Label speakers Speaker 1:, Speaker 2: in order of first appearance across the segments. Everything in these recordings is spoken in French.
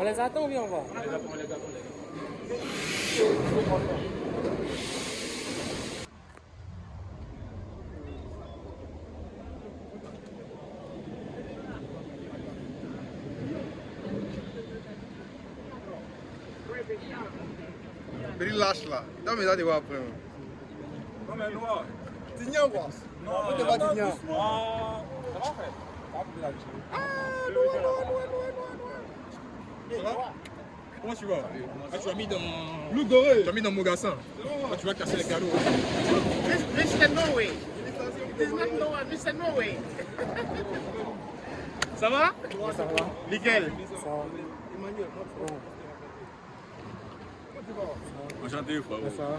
Speaker 1: les attend ou bien on va?
Speaker 2: On les attend, on les attend.
Speaker 3: Mais il lâche là. Non, mais là, tu vois après.
Speaker 2: Non, mais noir.
Speaker 3: Tignan quoi.
Speaker 2: Non,
Speaker 3: on te va Tignan.
Speaker 2: Ça va, frère? Ça va? Comment tu vas? Ah, tu l'as mis dans.
Speaker 3: Loup doré.
Speaker 2: Tu l'as mis dans mon gassin. Ah, tu vas casser les cadeaux.
Speaker 4: Mr. Norway. It is not Norway, Mr. Norway. Ça va?
Speaker 1: Ça va?
Speaker 4: Nickel.
Speaker 1: Ça va.
Speaker 2: Enchanté, frère.
Speaker 1: Ça va?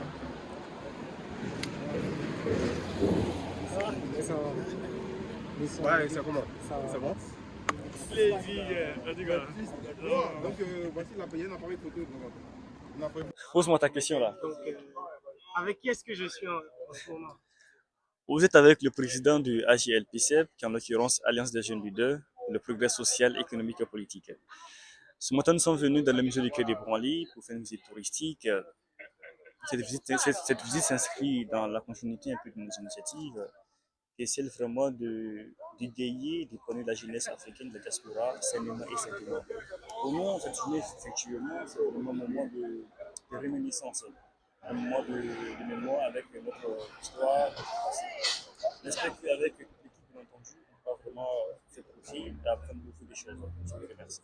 Speaker 1: Ça va?
Speaker 3: Ouais, c'est comment?
Speaker 1: Ça va.
Speaker 3: C'est bon? Donc, voici la payée, on a pas mis de photo. On a fait.
Speaker 5: Pose-moi ta question là.
Speaker 1: Donc, avec qui est-ce que je suis en ce moment?
Speaker 5: Vous êtes avec le président du AJLPCEP, qui est en l'occurrence Alliance des jeunes leaders, le progrès social, économique et politique. Ce matin, nous sommes venus dans le musée du Quai des Branly pour faire une visite touristique. Cette visite s'inscrit dans la continuité un peu de nos initiatives qui essaient vraiment d'égayer, de connaître la jeunesse africaine, de la diaspora, sainement et simplement. Pour nous, cette journée, effectivement, c'est vraiment un moment de réminiscence, un moment de mémoire avec notre histoire, notre passé. J'espère qu'avec toute l'équipe, bien entendu, on va vraiment faire profil et apprendre beaucoup de choses. Je vous remercie.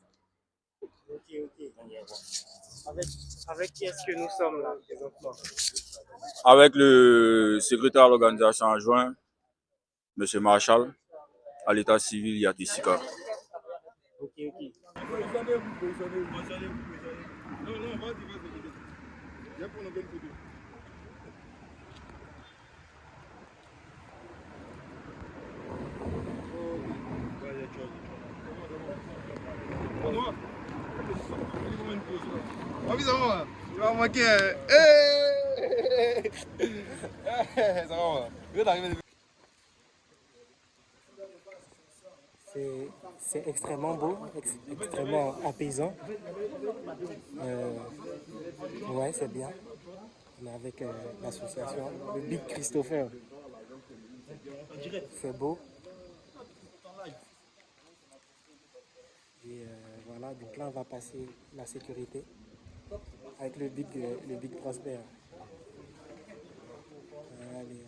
Speaker 1: Ok. Avec qui est-ce que nous sommes là, présentement?
Speaker 6: Avec le secrétaire de l'organisation adjoint, M. Marshall, à l'état civil Yatisika.
Speaker 1: Ok.
Speaker 3: Positionnez-vous. Non, vas-y. Viens pour une belle photo. Ça va manquer. Ça va.
Speaker 1: C'est extrêmement beau, extrêmement apaisant. Ouais, c'est bien. On est avec l'association, le Big Christopher. C'est beau. Et voilà, donc là on va passer la sécurité avec le Big Prosper. Allez.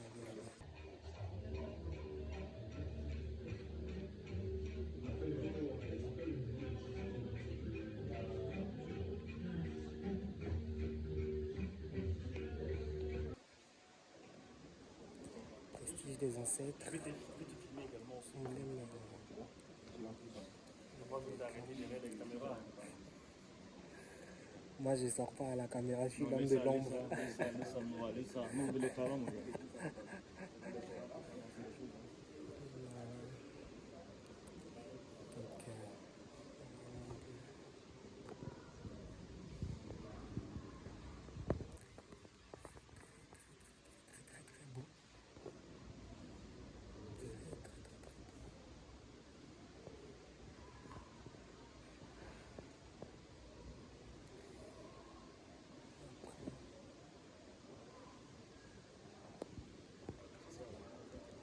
Speaker 1: Prestige des ancêtres. Moi je sors pas à la caméra, je suis l'homme de l'ombre.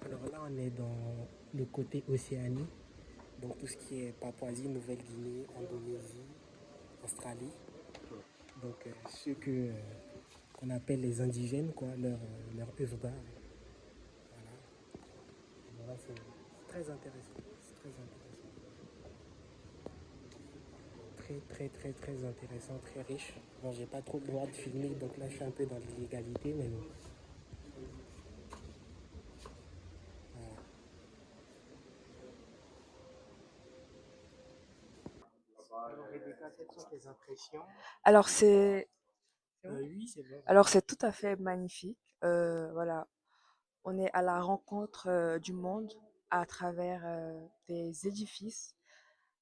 Speaker 1: Alors là, on est dans le côté Océanie, donc tout ce qui est Papouasie, Nouvelle-Guinée, Indonésie, Australie. Donc ceux qu'on appelle les indigènes, quoi, leur œuvre d'art. Voilà. C'est très intéressant. C'est très intéressant. Très intéressant, très riche. Bon, j'ai pas trop le droit de filmer, donc là je suis un peu dans l'illégalité, mais bon. Alors, Rebecca, quelles sont tes impressions?
Speaker 7: Alors c'est
Speaker 1: Oui, c'est bon.
Speaker 7: alors c'est tout à fait magnifique. Voilà, on est à la rencontre du monde à travers des édifices,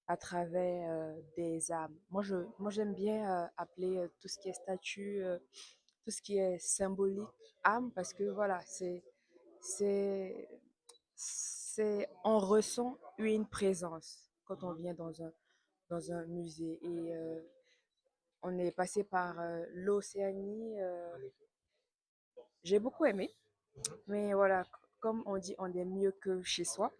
Speaker 7: à travers des âmes. Moi j'aime bien appeler tout ce qui est statue, tout ce qui est symbolique, âme, parce que voilà, c'est on ressent une présence quand on vient dans un musée. Et On est passé par l'Océanie. J'ai beaucoup aimé. Mais voilà, comme on dit, on est mieux que chez soi.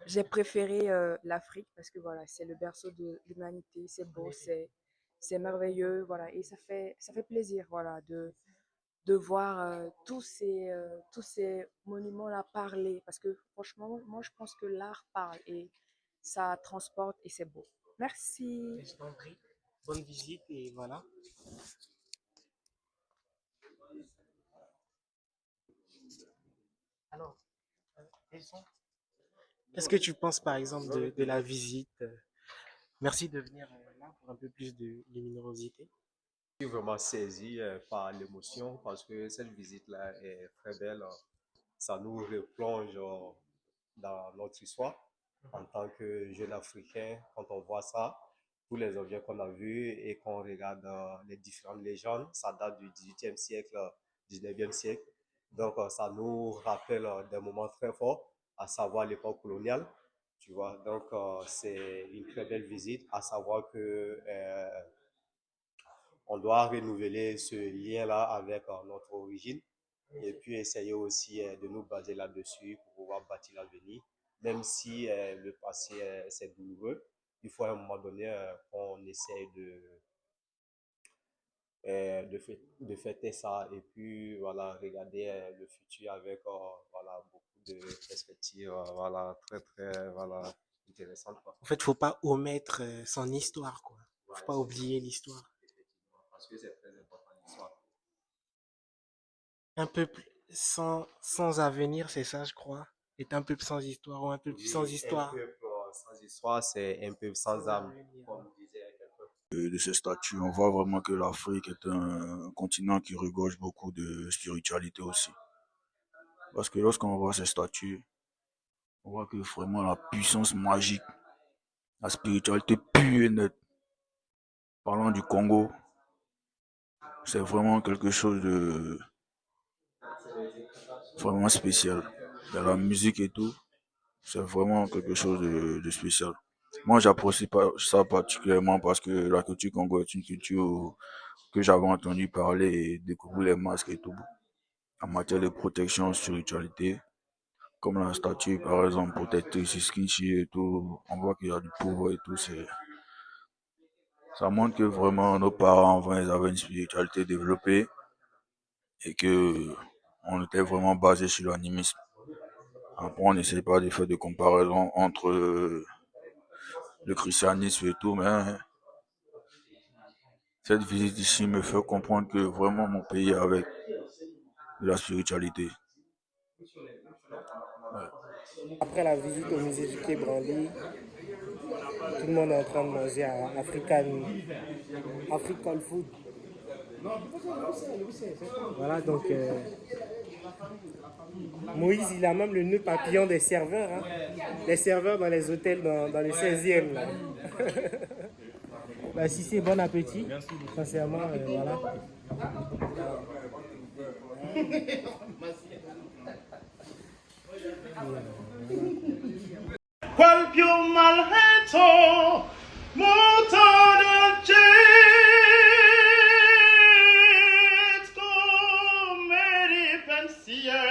Speaker 7: J'ai préféré l'Afrique parce que voilà, c'est le berceau de l'humanité. C'est beau, c'est merveilleux. Voilà, et ça fait plaisir voilà, de voir tous ces monuments-là parler. Parce que franchement, moi, je pense que l'art parle et ça transporte et c'est beau. Merci.
Speaker 1: Je t'en prie. Bonne visite et voilà. Alors, Nelson, qu'est-ce que tu penses par exemple de la visite? Merci de venir là pour un peu plus de luminosité.
Speaker 8: Je suis vraiment saisi par l'émotion parce que cette visite-là est très belle. Ça nous replonge dans notre histoire en tant que jeune Africain. Quand on voit ça, tous les objets qu'on a vus et qu'on regarde les différentes légendes, ça date du 18e siècle, 19e siècle. Donc, ça nous rappelle des moments très forts, à savoir l'époque coloniale. Tu vois, donc c'est une très belle visite, à savoir que on doit renouveler ce lien-là avec notre origine et puis essayer aussi de nous baser là-dessus pour pouvoir bâtir l'avenir. Même si le passé c'est douloureux, il faut à un moment donné qu'on essaye de fêter ça et puis voilà, regarder le futur avec voilà, beaucoup de perspectives voilà, très très voilà, intéressantes. Quoi.
Speaker 1: En fait, faut pas omettre son histoire, quoi. Faut pas oublier l'histoire.
Speaker 8: Parce que c'est très important l'histoire.
Speaker 1: Un peuple sans avenir, c'est ça, je crois. Est un peuple sans histoire ou un peuple sans histoire.
Speaker 8: Un peuple sans histoire, c'est un peuple sans âme, comme disait quelqu'un.
Speaker 6: De ces statues, on voit vraiment que l'Afrique est un continent qui regorge beaucoup de spiritualité aussi. Parce que lorsqu'on voit ces statues, on voit que vraiment la puissance magique, la spiritualité pure et nette. Parlant du Congo, c'est vraiment quelque chose de vraiment spécial. Dans la musique et tout, c'est vraiment quelque chose de spécial. Moi, j'apprécie pas ça particulièrement parce que la culture Congo est une culture que j'avais entendu parler et découvrir les masques et tout. En matière de protection, spiritualité, comme la statue, par exemple, protectrice Skinchi et tout, on voit qu'il y a du pouvoir et tout. Ça montre que vraiment nos parents, avant, ils avaient une spiritualité développée et que on était vraiment basé sur l'animisme. Après, on n'essaie pas de faire de comparaison entre le christianisme et tout, mais cette visite ici me fait comprendre que vraiment mon pays est avec de la spiritualité.
Speaker 1: Après la visite au musée du Quai Branly, tout le monde est en train de manger à African food. Voilà, donc Moïse, il a même le nœud papillon des serveurs. Hein. Les serveurs dans les hôtels dans le 16e. Là. Bah, si c'est bon appétit, sincèrement, voilà.
Speaker 4: Qual più malhetto muto dolcetto come ripensier.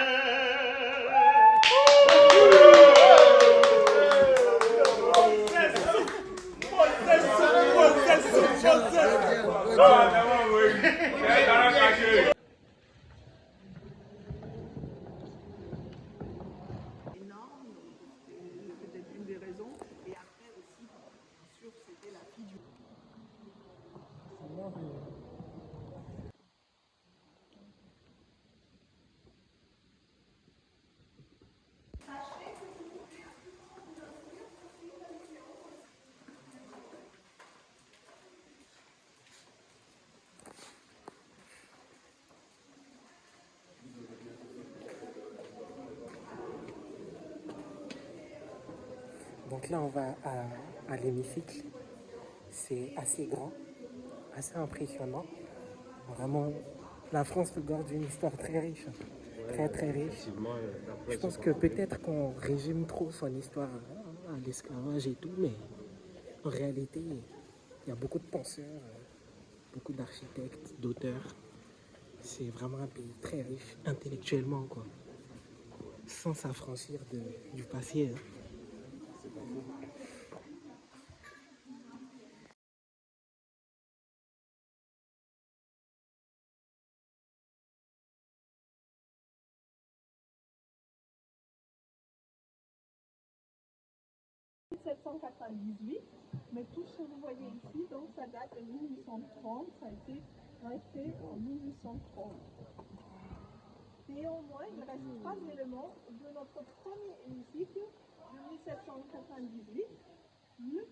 Speaker 1: Donc là, on va à l'hémicycle. C'est assez grand, assez impressionnant. Vraiment, la France regorge d'une histoire très riche, très très riche. Je pense que peut-être qu'on résume trop son histoire à l'esclavage et tout, mais en réalité, il y a beaucoup de penseurs beaucoup d'architectes, d'auteurs. C'est vraiment un pays très riche intellectuellement, quoi. Sans s'affranchir du passé. Hein.
Speaker 9: 1798, mais tout ce que vous voyez ici, donc ça date de 1830, ça a été resté en 1830. Néanmoins, il reste 3 éléments de notre premier hémicycle de 1798. Le